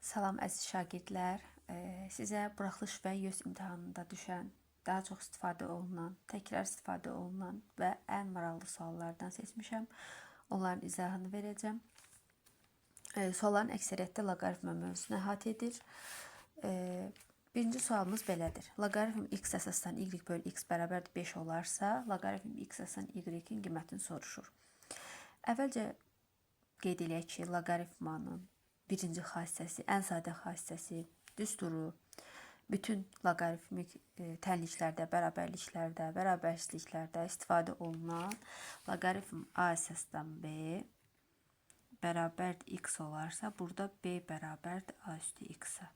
Salam əziz şagirdlər. Sizə buraxılış və YÖS imtahanında düşən, daha çox istifadə olunan, təkrar istifadə olunan və ən maraqlı suallardan seçmişəm. Onların izahını verəcəm. Sualların əksəriyyətdə loqaritma mövzusunu əhatə edir. Birinci sualımız belədir. Loqaritm x əsasdan y bölü x bərabər 5 olarsa, loqaritm x əsasdan y-in qiymətini soruşur. Əvvəlcə qeyd eləyək ki, loqaritmanın birinci xassəsi, ən sadə xassəsi, düsturu, bütün loqaritmik tənliklərdə, bərabərliklərdə, bərabərsizliklərdə istifadə olunan loqaritm a əsasdan b bərabərdir x olarsa, burada b bərabərdir a üstü x-a.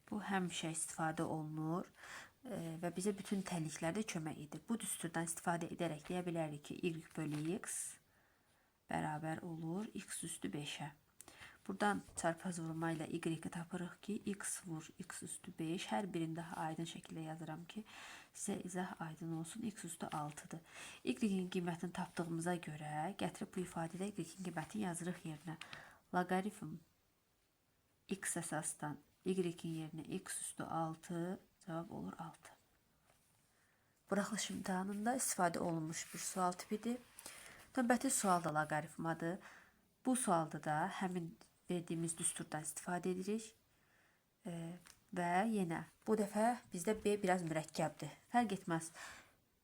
Bu həmişə istifadə olunur və bizə bütün tənliklərdə kömək edir. Bu düsturdan istifadə edərək deyə bilərik ki, y bölü x bərabər olur x üstü 5-ə. Buradan çarpaz vurma ilə y-i tapırıq ki, x vur x üstü 5. Hər birini daha aydın şəkildə yazıram ki, sizə izah aydın olsun. X üstü 6-dır. Y-in qiymətini tapdığımıza görə gətirib bu ifadədə y-in qiymətini yazırıq yerinə. Loqaritm x əsasdan y-in yerinə x üstü 6, cavab olur 6. Buraxılış imtahanında istifadə olunmuş bir sual tipidir. Növbəti sual da loqaritmadır. Bu sualda da həmin verdiyimiz düsturdan istifadə edirik. Və yenə bu dəfə bizdə B biraz mürəkkəbdir. Fərq etməz.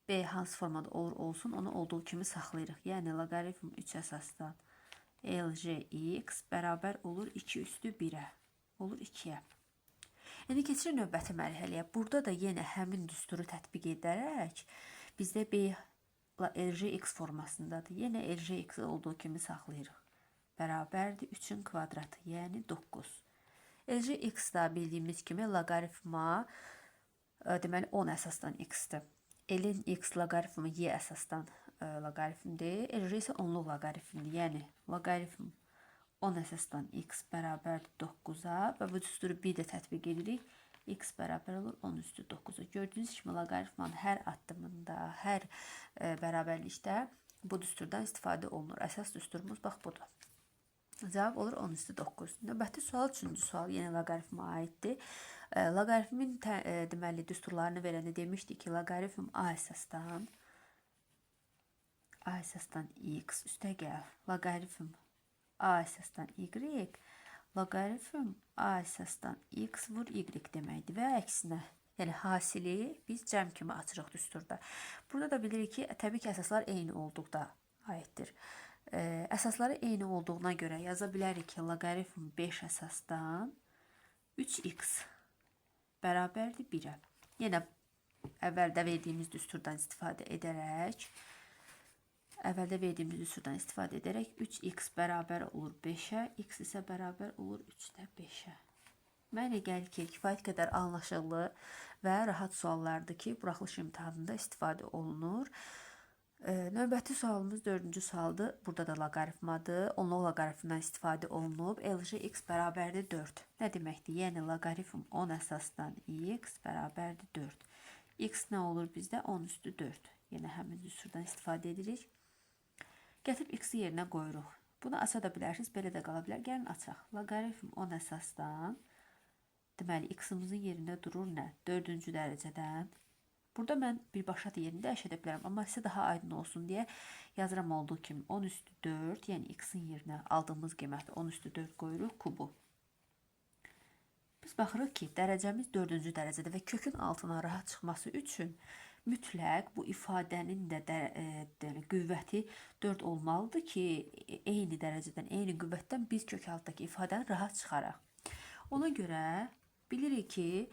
B hansı formada olur olsun, onu olduğu kimi saxlayırıq. Yəni loqaritm 3 əsasdan LJX bərabər olur 2 üstü 1-ə. Olur 2-yə. Yəni keçirik növbəti mərhələyə. Burada da yenə həmin düsturu tətbiq edərək bizdə B LJX formasındadır. Yenə LJX olduğu kimi saxlayırıq. Bərabərdir 3-ün kvadratı, yəni 9. LJX da bildiyimiz kimi loqaritma deməli 10 əsasdan x-dir. L-in x loqaritmi y əsasdan loqaritmdir. LJ isə onluq loqaritmdir. Yəni loqaritm 10 əsasdan x bərabərdir 9-a və bu düsturu bir də tətbiq edirik. X bərabər olur 10 üstü 9-a. Gördüyünüz kimi loqaritmanın hər addımında, hər bərabərlikdə bu düsturdan istifadə olunur. Əsas düsturumuz bax budur. Cavab olur 10 üstü 9. Növbəti sual, üçüncü sual yenə loqaritma aiddir. Loqaritmin deməli düsturlarını verəndə demişdik ki, loqaritm a əsasdan x üstəgəl loqaritm a əsasdan y, loqaritm a əsasdan x vur y deməkdir və əksinə. Yəni hasili biz cəm kimi açırıq düsturda. Burada da bilirik ki, təbii ki, əsaslar eyni olduqda aiddir. Əsasları eyni olduğuna görə yaza bilərik ki, loqaritm 5 əsasdan 3x bərabərdir 1-ə. Yenə əvvəldə verdiyimiz düsturdan istifadə edərək 3x bərabər olur 5-ə, x isə bərabər olur 3-də 5-ə. Mənə gəlir ki, kifayət qədər anlaşılır və rahat suallardır ki, buraxılış imtahanında istifadə olunur. Növbəti sualımız dördüncü sualdır. Burada da loqaritmadır. Onluq loqaritmdən istifadə olunub. LJX bərabərdir 4. Nə deməkdir? Yəni loqaritm 10 əsasdan x bərabərdir 4. X nə olur bizdə? 10 üstü 4. Yəni həmin düsturdan istifadə edirik. Gətirib x-i yerinə qoyuruq. Bunu aça da bilərsiniz, belə də qala bilər. Gəlin açaq. Loqaritm 10 əsasdan deməli x-imizin yerində durur nə? 4-cü dərəcədən. Burada mən birbaşa yerini dəyişə bilərəm, amma sizə daha aydın olsun deyə yazıram olduğu kimi 10 üstü 4, yəni x-in yerinə aldığımız qiyməti 10 üstü 4 qoyuruq kubu. Biz baxırıq ki, dərəcəmiz 4-cü dərəcədə və kökün altına rahat çıxması üçün mütləq bu ifadənin də qüvvəti 4 olmalıdır ki, eyni dərəcədən, eyni qüvvətdən biz kök altdakı ifadəni rahat çıxaraq. Ona görə bilirik ki,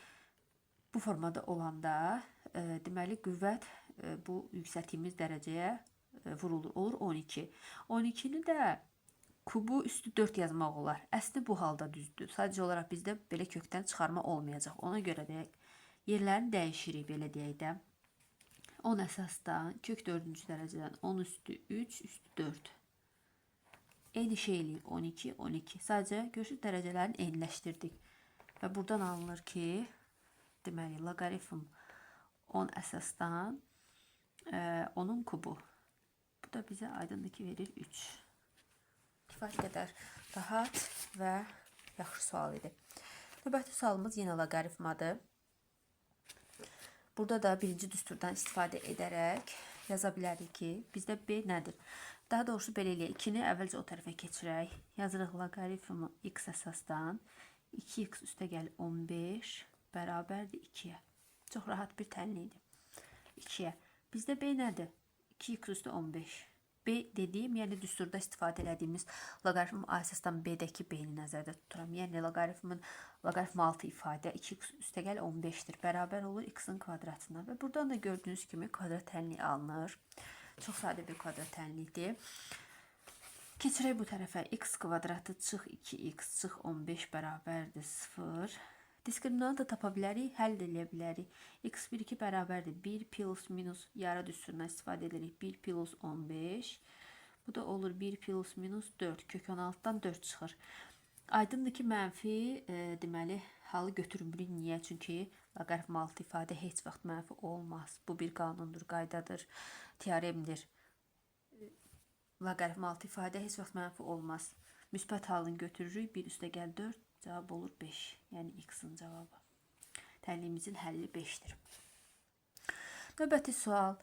bu formada olanda deməli qüvvət bu yüksəltdiyimiz dərəcəyə vurulur. Olur 12. 12-ni də kubu üstü 4 yazmaq olar. Əsli bu halda düzdür. Sadəcə olaraq bizdə belə kökdən çıxarma olmayacaq. Ona görə də yerlərini dəyişirik, belə deyək də. 10 əsasdan kök 4-cü dərəcədən 10 üstü 3 üstü 4. Eyni şey eləyir 12, 12. Sadəcə görürsünüz dərəcələrini eyniləşdirdik. Və buradan alınır ki, deməli loqaritm 10 əsasdan onun kubu. Bu da bizə aydındır ki, verir 3. Kifayət qədər rahat və yaxşı sual idi. Növbəti sualımız yenə loqaritmadır. Burada da birinci düsturdan istifadə edərək yaza bilərik ki, bizdə B nədir? Daha doğrusu belə eləyək. 2-ni əvvəlcə o tərəfə keçirək. Yazırıq loqaritmı x əsasdan 2x üstəgəl 15 bərabərdir 2-yə. Çox rahat bir tənli idi. 2-yə. Bizdə B nədir? 2x üstə 15. B dediyim, yəni düsturda istifadə elədiyimiz loqaritm A əsasdan B-dəki B-ni nəzərdə tuturam. Yəni loqaritm 6 ifadə 2x üstəgəl 15-dir. Bərabər olur x-in kvadratına. Və buradan da gördüyünüz kimi kvadrat tənliyi alınır. Çox sadə bir kvadrat tənlikdir. Keçirək bu tərəfə. X kvadratı çıx 2x çıx 15 bərabərdir 0. Diskriminantı tapa bilərik, həll edə bilərik. X1-2 bərabərdir 1 plus minus yarı düsturundan istifadə edirik. 1 plus 15. Bu da olur 1 plus minus 4. Kök 16-dan 4 çıxır. Aydındır ki, mənfi deməli halı götürmürük. Niyə? Çünki loqaritm 6 ifadə heç vaxt mənfi olmaz. Bu bir qanundur, qaydadır, teoremdir. Loqaritm 6 ifadə heç vaxt mənfi olmaz. Müsbət halını götürürük. 1 üstəgəl 4 cavab olur 5. Yəni x-in cavabı. Tənliyimizin həlli 5-dir. Növbəti sual.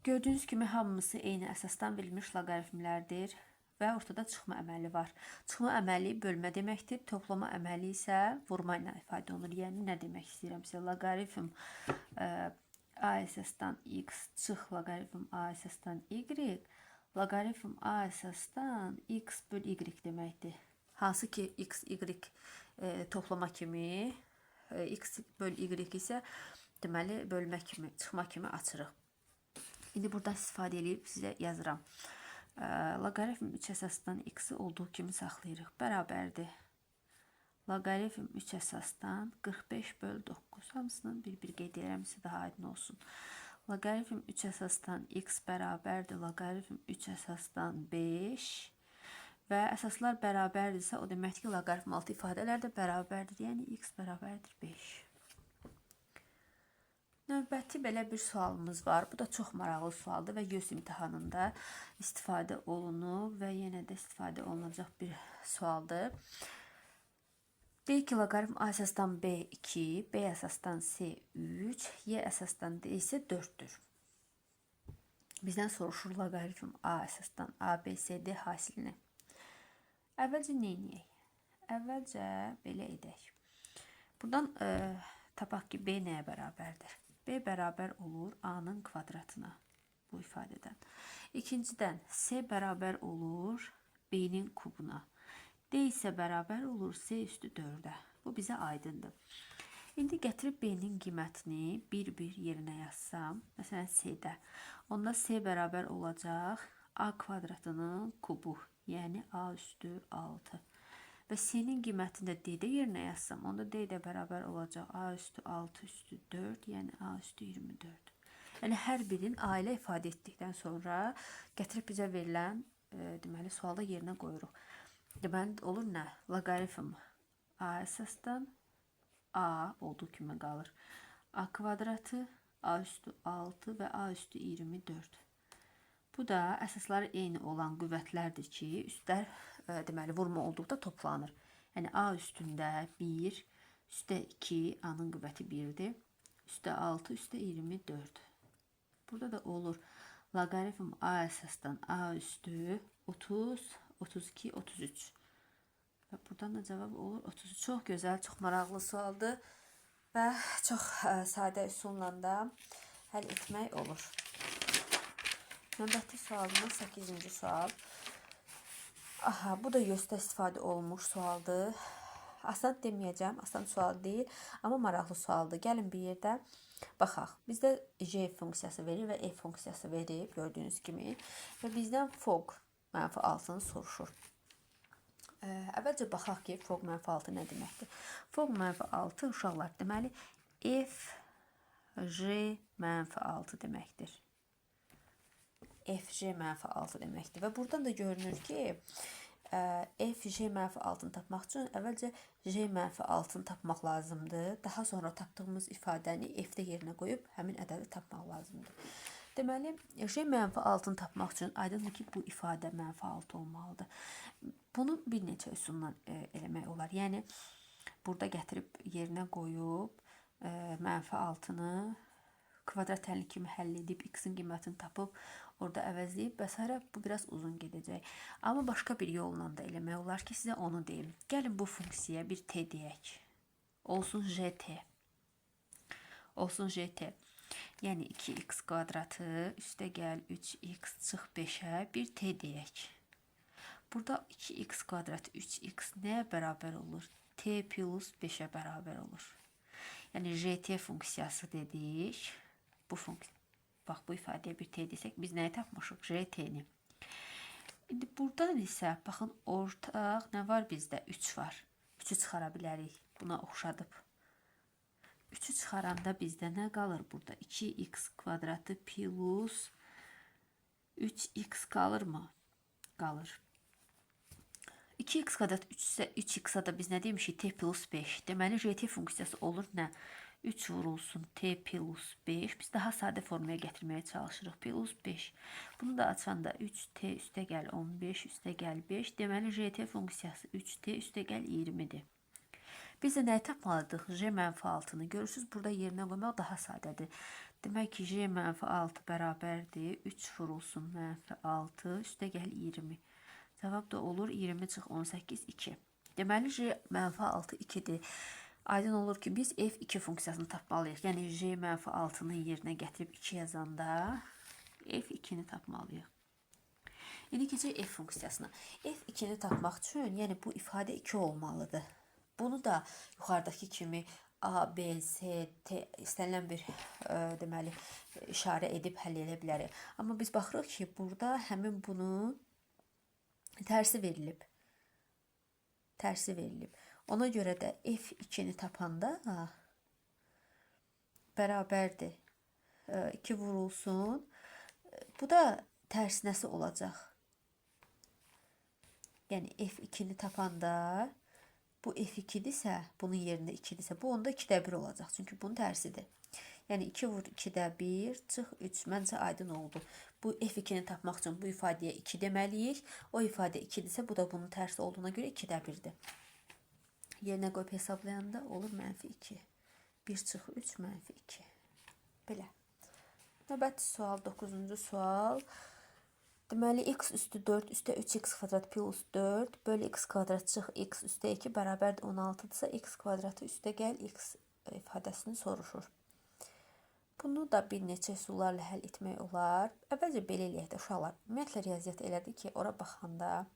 Gördüyünüz kimi hamısı eyni əsasdan verilmiş loqaritmlərdir və ortada çıxma əməli var. Çıxma əməli bölmə deməkdir. Toplama əməli isə vurma ilə ifadə olunur. Yəni nə demək istəyirəm sizə? Loqaritm A əsasdan x çıx loqaritm A əsasdan y. Loqaritm A əsasdan x böl y deməkdir. Hansı ki x, y toplama kimi, x böl y isə deməli bölmə kimi, çıxma kimi açırıq. İndi buradan istifadə edib sizə yazıram. Loqaritm 3 əsasdan x-i olduğu kimi saxlayırıq. Bərabərdir. Loqaritm 3 əsasdan 45 böl 9. Hamısını bir-bir qeyd edirəm, sizə daha aydın olsun. Loqaritm 3 əsasdan x bərabərdir. Loqaritm 3 əsasdan 5. Və əsaslar bərabərdirsə, o deməkdir ki, loqaritm 6 ifadələr də bərabərdir. Yəni x bərabərdir 5. Növbəti belə bir sualımız var. Bu da çox maraqlı sualdır və YÖS imtahanında istifadə olunub və yenə də istifadə olunacaq bir sualdır. Deyək ki, loqaritm A əsasdan B2, B əsasdan C3, Y əsasdan D isə 4-dür. Bizdən soruşur loqaritm A əsasdan ABCD hasilini. Əvvəlcə nə edək? Əvvəlcə belə edək. Buradan tapaq ki, B nəyə bərabərdir? B bərabər olur A-nın kvadratına bu ifadədən. İkincidən C bərabər olur B-nin kubuna. D isə bərabər olur C üstü 4-ə. Bu bizə aydındır. İndi gətirib B-nin qiymətini bir-bir yerinə yazsam, məsələn C-də, onda C bərabər olacaq A kvadratının kubu, yəni A üstü 6. Və C-nin qiymətini də D-də yerinə yazsam, onda D də bərabər olacaq A üstü 6 üstü 4, yəni A üstü 24. Yəni hər birin A ilə ifadə etdikdən sonra gətirib bizə verilən deməli sualda yerinə qoyuruq. Deməli olur nə? Loqaritm A əsasdan A olduğu kimi qalır. A kvadratı A üstü 6 və A üstü 24. Bu da əsasları eyni olan qüvvətlərdir ki, üstlər deməli vurma olduqda toplanır. Yəni A üstündə 1, üstə 2, A-nın qüvvəti 1-dir. Üstə 6, üstə 24. Burada da olur loqaritm A əsasdan A üstü 30, 32, 33. Və buradan da cavab olur 33. Çox gözəl, çox maraqlı sualdır və çox sadə üsulla da həll etmək olur. Növbəti sualımız 8-ci sual. Aha, bu da YÖS-də istifadə olunmuş sualdır. Asan deməyəcəm, asan sual deyil, amma maraqlı sualdır. Gəlin bir yerdə baxaq. Bizdə J funksiyası verir və F funksiyası verir, gördüyünüz kimi. Və bizdən fog -6-ını soruşur. Əvvəlcə baxaq ki, fog -6 nə deməkdir? Fog -6 uşaqlar deməli F J -6 deməkdir. FJ -6 deməkdir. Və buradan da görünür ki, FJ -6-ını tapmaq üçün əvvəlcə J -6-ını tapmaq lazımdır. Daha sonra tapdığımız ifadəni F-də yerinə qoyub həmin ədədi tapmaq lazımdır. Deməli, j -6-ını tapmaq üçün aydındır ki, bu ifadə -6 olmalıdır. Bunu bir neçə üsulla eləmək olar. Yəni, burada gətirib yerinə qoyub -6-nı kvadrat tənlik kimi həll edib x-in qiymətini tapıb orada əvəzləyib və s. Bu biraz uzun gedəcək. Amma başqa bir yolla da eləmək olar ki, sizə onu deyim. Gəlin bu funksiyaya bir t deyək. Olsun gt. Olsun gt. Yəni 2x kvadratı üstə gəl 3x çıx 5-ə bir t deyək. Burada 2x kvadratı 3x nəyə bərabər olur? T plus 5-ə bərabər olur. Yəni gt funksiyası dedik. Bu funksiya. Bax, bu ifadəyə bir t desək, biz nəyi tapmışıq? gt-ni. İndi buradan isə, baxın, ortaq nə var bizdə? 3 var. 3-ü çıxara bilərik. Buna oxşadıb. 3-ü çıxaranda bizdə nə qalır burada? 2x kvadratı plus 3x qalır mı? Qalır. 2x kvadrat 3 isə 3x-a da biz nə demişik? T plus 5. Deməli, gt funksiyası olur nə? 3 vurulsun t plus 5. Biz daha sadə formaya gətirməyə çalışırıq. Plus 5. Bunu da açanda 3t üstə gəl 15 üstə gəl 5. Deməli, gt funksiyası 3t üstə gəl 20-dir. Biz də nəyi tapmalıyıq? J -6-nı. Görürsünüz, burada yerinə qoymaq daha sadədir. Demək ki, J -6 bərabərdir. 3 vurulsun -6 üstə gəl 20. Cavab da olur 20 çıx 18, 2. Deməli, J -6 2-dir. Aydın olur ki, biz f2 funksiyasını tapmalıyıq. Yəni, J -6-nı yerinə gətirib 2 yazanda f2-ni tapmalıyıq. İndi keçək f funksiyasına. f2-ni tapmaq üçün, yəni bu ifadə 2 olmalıdır. Bunu da yuxarıdakı kimi A, B, C, T istənilən bir deməli, işarə edib həll edə bilərik. Amma biz baxırıq ki, burada həmin bunun tərsi verilib. Tərsi verilib. Ona görə də f2-ni tapanda bərabərdir. 2 vurulsun. Bu da tərsinəsi olacaq. Yəni f2-ni tapanda bu f2-dirsə, bunun yerində 2-dirsə, bu onda 2-də 1 olacaq. Çünki bunun tərsidir. Yəni 2 vur 2-də 1, çıx 3. Məncə aydın oldu. Bu f2-ni tapmaq üçün bu ifadəyə 2 deməliyik. O ifadə 2-dirsə, bu da bunun tərsi olduğuna görə 2-də 1-dir. Yerinə qoyub hesablayanda olur -2. 1 çıx 3 -2. Belə. Növbəti sual, 9-cu sual. Deməli, x üstü 4 üstə 3x kvadrat plus 4 bölü x kvadrat çıx x üstə 2 bərabərdir 16-dırsa, x kvadratı üstə gəl x ifadəsini soruşur. Bunu da bir neçə üsullarla həll etmək olar. Əvvəlcə belə eləyək də uşaqlar. Ümumiyyətlə, riyaziyyat elədi ki, ora baxanda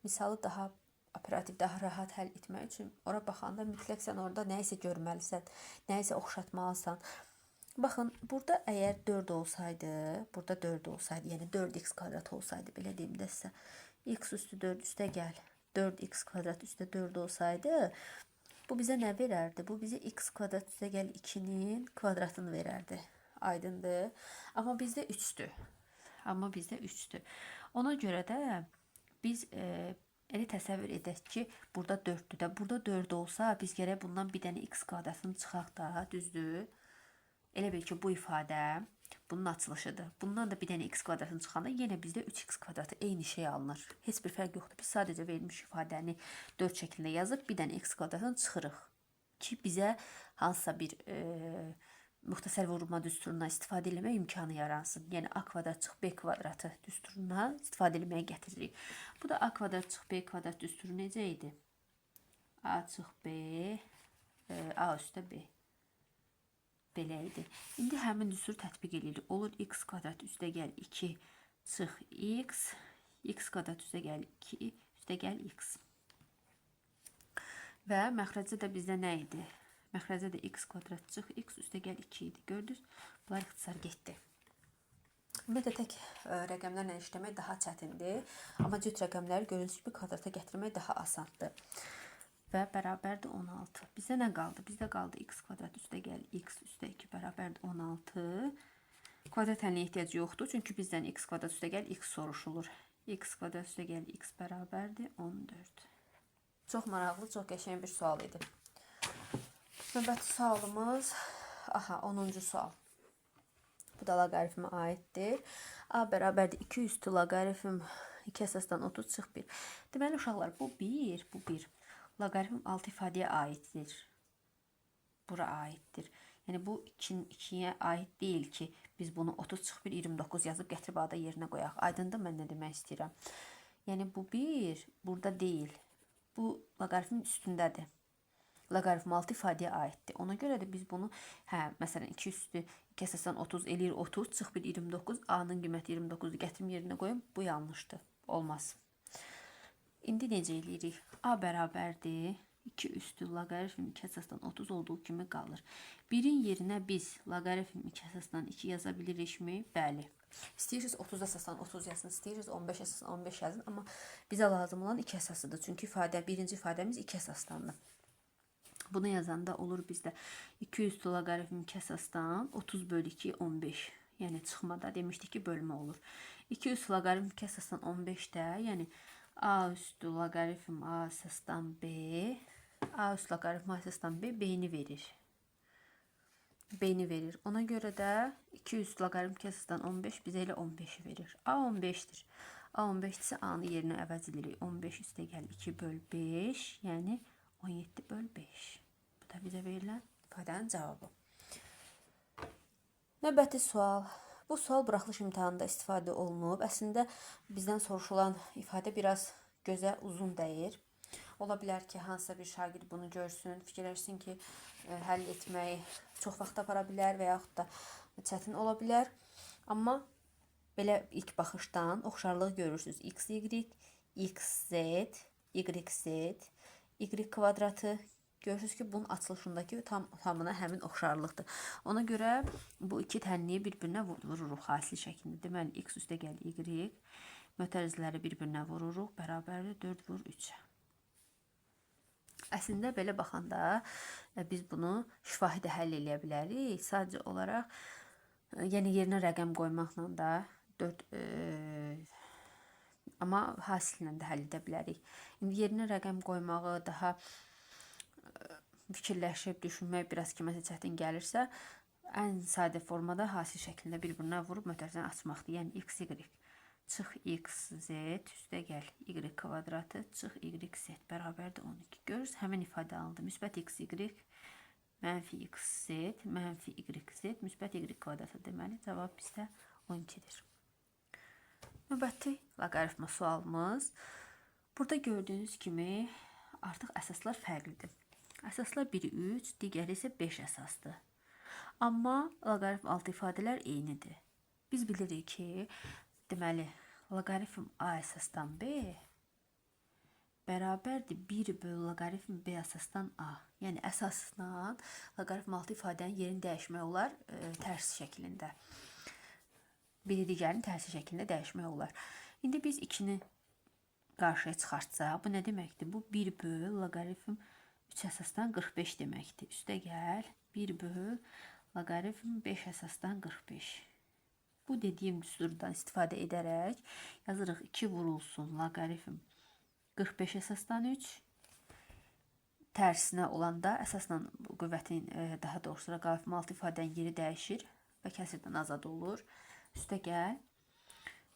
misalı daha operativ, daha rahat həll etmək üçün ora baxanda mütləq sən orada nəyisə görməlisən, nəyisə oxşatmalısan. Baxın, burada əgər 4 olsaydı, burada 4 olsaydı, yəni 4x kvadrat olsaydı, belə deyim də sizə, x üstü 4 üstə gəl, 4x kvadrat üstə 4 olsaydı, bu bizə nə verərdi? Bu bizə x kvadrat üstə gəl 2-nin kvadratını verərdi. Aydındır. Amma bizdə 3-dür. Ona görə də biz elə təsəvvür edək ki, burada 4-dür də. Burada 4 olsa, biz gərək bundan bir dənə x kvadratını çıxaq da, düzdür. Elə bil ki, bu ifadə bunun açılışıdır. Bundan da bir dənə x kvadratını çıxanda yenə bizdə 3x kvadratı eyni şey alınır. Heç bir fərq yoxdur. Biz sadəcə verilmiş ifadəni 4 şəklində yazıb bir dənə x kvadratını çıxırıq. Ki, bizə hansısa bir müxtəsər vurulma düsturundan istifadə etmək imkanı yaransın. Yəni, a kvadrat çıx b kvadratı düsturundan istifadə etməyə gətiririk. Bu da a kvadrat çıx b kvadrat düsturu necə idi? A çıx b, a üstə b. Belə idi. İndi həmin düsturu tətbiq edilir. Olur x kvadrat üstə gəl 2 çıx x, x kvadrat üstə gəl 2 üstə gəl x. Və məxrəcdə də bizdə nə idi? Məxrəcdə də x kvadrat çıx x üstə gəl 2 idi. Gördünüz? Bunlar ixtisar getdi. Ümumiyyətlə, tək rəqəmlərlə işləmək daha çətindir. Amma cüt rəqəmləri görürsünüz ki, kvadrata gətirmək daha asandır. Və bərabərdir 16. Bizdə nə qaldı? Bizdə qaldı x kvadrat üstə gəl x üstə 2 bərabərdir 16. Kvadrat həlinə ehtiyac yoxdur. Çünki bizdən x kvadrat üstə gəl x soruşulur. X kvadrat üstə gəl x bərabərdir 14. Çox maraqlı, çox qəşəng bir sual idi. Növbəti sualımız, 10-cu sual. Bu da loqaritmə aiddir. A bərabərdir 2 üstü loqaritm 2 əsasdan 30 çıx 1. Deməli uşaqlar, bu 1, bu 1. Loqaritm 6 ifadəyə aiddir. Bura aiddir. Yəni bu 2-yə aid deyil ki, biz bunu 30 çıx 1 29 yazıb gətirib A-da yerinə qoyaq. Aydındır mən nə demək istəyirəm? Yəni bu 1 burada deyil. Bu loqaritmin üstündədir. Loqaritm 6 ifadəyə aiddir. Ona görə də biz bunu, məsələn 2 üstü 2 əsasdan 30 eləyir 30 çıx 1 29. A-nın qiyməti 29-u gətirim yerinə qoyum. Bu yanlışdır. Olmaz. İndi necə eləyirik? A bərabərdir 2 üstü loqaritm 2 əsasdan 30 olduğu kimi qalır. 1-in yerinə biz loqaritm 2 əsasdan 2 yaza bilirikmi? Bəli. İstəyirsiniz 30 əsasdan 30 yazın, istəyirsiniz 15 əsasdan 15 yazın, amma bizə lazım olan 2 əsasıdır. Çünki birinci ifadəmiz 2 əsasdandır. Bunu yazanda olur bizdə 2 üstü loqaritm 2 əsasdan 30 bölü 2 15. Yəni çıxmada demişdik ki, bölmə olur. 2 üstü loqaritm 2 əsasdan 15-də, yəni A üstü loqaritm A əsasdan B, A üstü loqaritm A əsasdan B B-ni verir. B-ni verir. Ona görə də 2 üstü loqaritm 2 əsasdan 15 bizə elə 15-i verir. A 15-dir. A 15-dirsə A-nı yerinə əvəz edirik. 15 üstə gəl 2 böl 5, yəni 17 böl 5. Bu da bizə verilən ifadənin cavabı. Növbəti sual. Bu sual buraxılış imtahanında istifadə olunub. Əslində bizdən soruşulan ifadə biraz gözə uzun dəyir. Ola bilər ki, hansısa bir şagird bunu görsün, fikirləşsin ki, həll etməyi çox vaxt apara bilər və yaxud da çətin ola bilər. Amma belə ilk baxışdan oxşarlıq görürsünüz. X, Y, X, Z, Y, Z, Y kvadratı. Görürsünüz ki, bunun açılışındakı tamına həmin oxşarlıqdır. Ona görə bu iki tənliyi bir-birinə vururuq hasil şəklində. Deməli, X üstə gəl Y, mötərizləri bir-birinə vururuq. Bərabərdir 4 vur 3. Əslində belə baxanda biz bunu şifahi də həll edə bilərik. Sadəcə olaraq, yəni yerinə rəqəm qoymaqla da 4 amma hasillə də həll edə bilərik. İndi yerinə rəqəm qoymağı daha fikirləşib düşünmək biraz kiməsə çətin gəlirsə, ən sadə formada hasil şəklində bir-birinə vurub mötərizəni açmaqdır. Yəni x, y çıx x, z üstə gəl y kvadratı çıx y, z bərabərdir 12. Görürsünüz, həmin ifadə alındı. Müsbət x, y, mənfi x, z, mənfi y, z, müsbət y kvadratı. Deməli, cavab bizdə 12-dir. Növbəti loqaritma sualımız. Burada gördüyünüz kimi artıq əsaslar fərqlidir. Əsaslar biri 3, digəri isə 5 əsasdır. Amma loqaritm altı ifadələr eynidir. Biz bilirik ki, deməli, loqaritm A əsasdan B bərabərdir 1 bölü loqaritm B əsasdan A. Yəni, əsasla loqaritm altı ifadənin yerini dəyişmək olar tərs şəklində. Biri digərini tərsi şəklində dəyişmək olar. İndi biz 2-ni qarşıya çıxartsaq, bu nə deməkdir? Bu 1 bölü loqaritm 3 əsasdan 45 deməkdir. Üstə gəl 1 bölü loqaritm 5 əsasdan 45. Bu dediyim düsturdan istifadə edərək yazırıq 2 vurulsun loqaritm 45 əsasdan 3. Tərsinə olanda əsasla qüvvətin, daha doğrusu loqaritm altı ifadənin yeri dəyişir və kəsirdən azad olur. Üstə gəl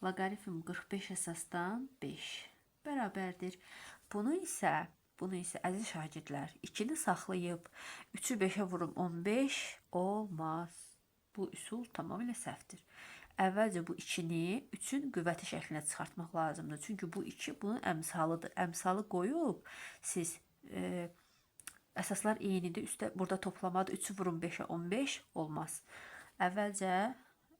loqaritm 45 əsasdan 5 bərabərdir. Bunu isə əziz şagirdlər, 2-ni saxlayıb 3-ü 5-ə vurum 15 olmaz. Bu üsul tamamilə səhvdir. Əvvəlcə bu 2-ni 3-ün qüvvəti şəklinə çıxartmaq lazımdır. Çünki bu 2 bunun əmsalıdır. Əmsalı qoyub siz əsaslar eynidir. Üstə burada toplamadır. 3-ü vurum 5-ə 15 olmaz. Əvvəlcə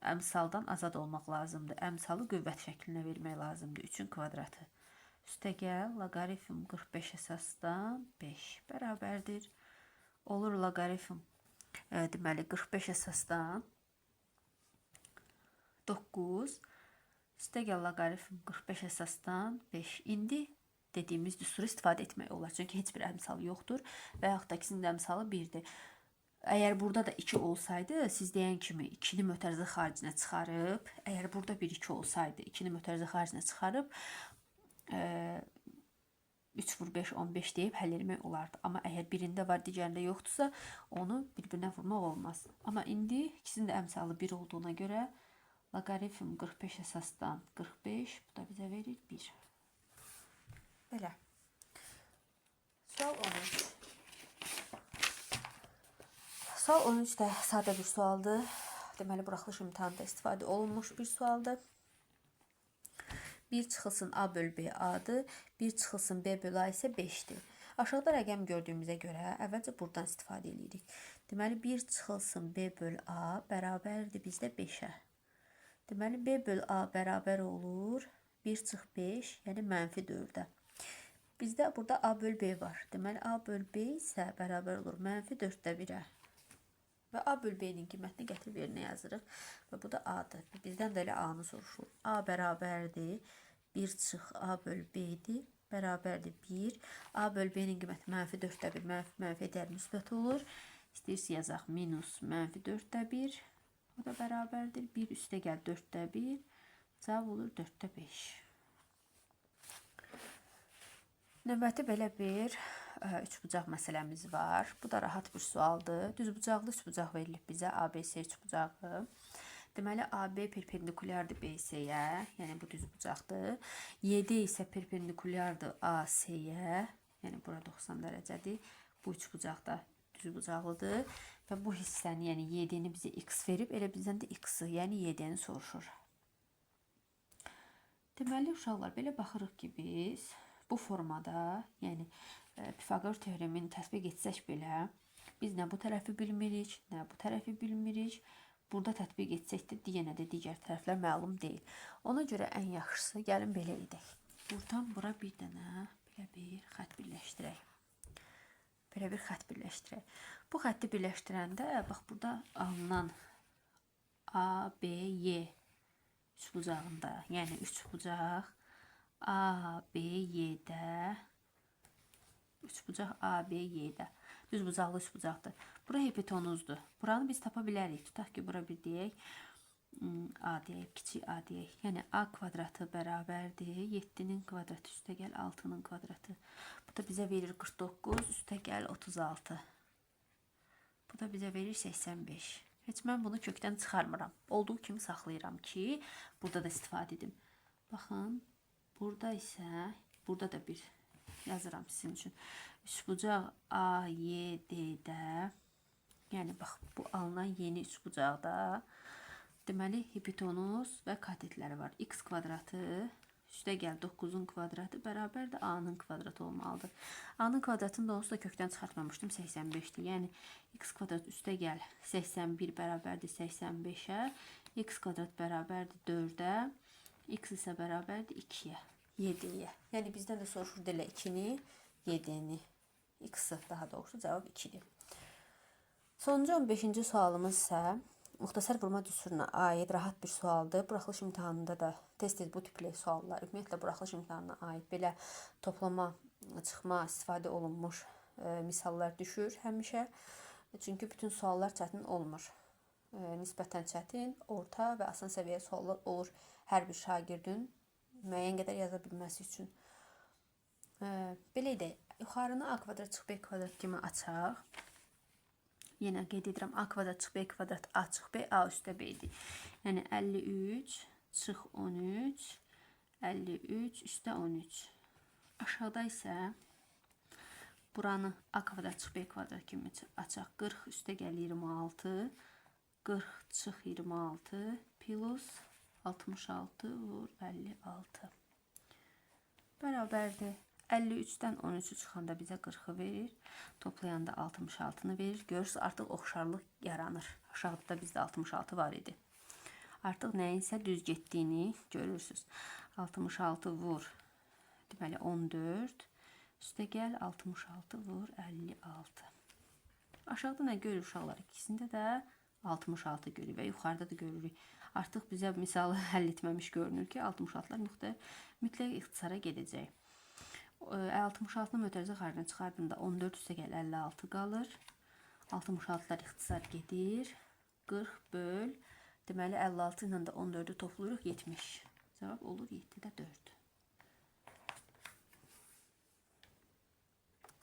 əmsaldan azad olmaq lazımdır. Əmsalı qüvvət şəklinə vermək lazımdır. 3-ün kvadratı. Üstə gəl loqaritm 45 əsasdan 5 bərabərdir. Olur loqaritm deməli 45 əsasdan 9. Üstə gəl loqaritm 45 əsasdan 5. İndi dediyimiz düsturu istifadə etmək olar. Çünki heç bir əmsal yoxdur və yaxud da ikisinin əmsalı 1-dir. Əgər burada da 2 olsaydı, siz deyən kimi 2-ni mötərizə xaricinə çıxarıb, əgər burada bir 2 olsaydı, 2-ni mötərizə xaricinə çıxarıb, 3 vur 5 15 deyib həll etmək olardı. Amma əgər birində var, digərində yoxdursa, onu bir-birinə vurmaq olmaz. Amma indi ikisinin də əmsalı 1 olduğuna görə loqaritm 45 əsasdan 45, bu da bizə verir 1. Belə. Sual 13. Sual 13 də sadə bir sualdır. Deməli, buraxılış imtahanında istifadə olunmuş bir sualdır. 1 çıxılsın A bölü B A-dır, 1 çıxılsın B bölü A isə 5-dir. Aşağıda rəqəm gördüyümüzə görə əvvəlcə buradan istifadə edirik. Deməli, 1 çıxılsın B bölü A bərabərdir bizdə 5-ə. Deməli, B bölü A bərabər olur 1 çıx 5, yəni mənfi 4-ə. Bizdə burada A bölü B var. Deməli, A bölü B isə bərabər olur mənfi 4-də 1-ə. Və A bölü B-nin qiymətini gətirib yerinə yazırıq. Və bu da A-dır. Bizdən də elə A-nı soruşulur. A bərabərdir 1 çıx A bölü B-dir. Bərabərdir 1. A bölü B-nin qiyməti mənfi 4-də 1. Mənfi dəyər müsbət olur. İstəyirsə yazaq minus mənfi 4-də 1. O da bərabərdir. 1 üstə gəl 4-də 1. Cavab olur 4-də 5. Növbəti belə bir üçbucaq məsələmiz var. Bu da rahat bir sualdır. Düzbucaqlı üçbucaq verilib bizə ABC üçbucağı. Deməli, AB perpendikulyardır BC-yə, yəni bu düzbucaqdır. 7 isə perpendikulyardır AC-yə, yəni bura 90 dərəcədir. Bu üçbucaqda düzbucaqlıdır və bu hissəni, yəni 7-ni bizə x verib, elə bizdən də x-i, yəni 7-ni soruşur. Deməli, uşaqlar, belə baxırıq ki, biz bu formada, yəni Pifaqor teoremini tətbiq etsək belə, biz nə bu tərəfi bilmirik, nə bu tərəfi bilmirik. Burada tətbiq etsək də yenə də digər tərəflər məlum deyil. Ona görə ən yaxşısı gəlin belə edək. Buradan bura bir dənə belə bir xətt birləşdirək. Belə bir xətt birləşdirək. Bu xətti birləşdirəndə, bax burada alınan ABY üçbucağında, yəni üçbucaq ABY-də, üçbucaq ABY-də düzbucaqlı üçbucaqdır. Bura hipotenuzdur. Buranı biz tapa bilərik. Tutaq ki, bura bir deyək. A deyək, kiçik A deyək. Yəni A kvadratı bərabərdir 7-nin kvadratı üstə gəl 6-nın kvadratı. Bu da bizə verir 49 üstə gəl 36. Bu da bizə verir 85. Heç mən bunu kökdən çıxarmıram. Olduğu kimi saxlayıram ki, burada da istifadə edim. Baxın, burada isə, burada da bir yazıram sizin üçün. Üçbucaq AYD-də, yəni bax, bu alınan yeni üçbucaqda deməli hipotenuz və katetləri var. X kvadratı üstə gəl 9-un kvadratı bərabərdir A-nın kvadratı olmalıdır. A-nın kvadratını da onsuz da kökdən çıxartmamışdım, 85-dir. Yəni x kvadrat üstə gəl 81 bərabərdir 85-ə, x kvadrat bərabərdir 4-ə, x isə bərabərdir 2-yə, 7-yə. Yəni bizdən də soruşur elə 2-ni, 7-ni, x-i daha doğrusu cavab 2-dir. Sonuncu 15-ci sualımız isə muxtasar vurma düsturuna aid rahat bir sualdır. Buraxılış imtahanında da tez-tez bu tipli suallar, ümumiyyətlə buraxılış imtahanına aid belə toplama, çıxma, istifadə olunmuş misallar düşür həmişə. Çünki bütün suallar çətin olmur. Nisbətən çətin, orta və asan səviyyə suallar olur hər bir şagirdin müəyyən qədər yaza bilməsi üçün. Belə edək. Yuxarını A kvadrat çıx B kvadrat kimi açaq. Yenə qeyd edirəm, A kvadrat çıx B kvadrat A çıx B, A üstə B-dir. Yəni 53 çıx 13, 53 üstə 13. Aşağıda isə buranı A kvadrat çıx B kvadrat kimi açaq. 40 üstə gəl 26, 40 çıx 26 plus 66 vur 56. Bərabərdir. 53-dən 13-ü çıxanda bizə 40-ı verir. Toplayanda 66-nı verir. Görürsünüz, artıq oxşarlıq yaranır. Aşağıda bizdə 66 var idi. Artıq nəyinsə düz getdiyini görürsünüz. 66 vur, deməli 14. Üstə gəl 66 vur 56. Aşağıda nə görür uşaqlar? İkisində də 66 görür və yuxarıda da görürük. Artıq bizə misalı həll etməmiş görünür ki, 66-lar mütləq ixtisara gedəcək. 66-nı mötərizə xaricində çıxardığında 14 üstə gəl 56 qalır. 66-lar ixtisar gedir. 40 böl. Deməli 56 ilə də 14-ü toplayırıq 70. Cavab olur 7-də 4.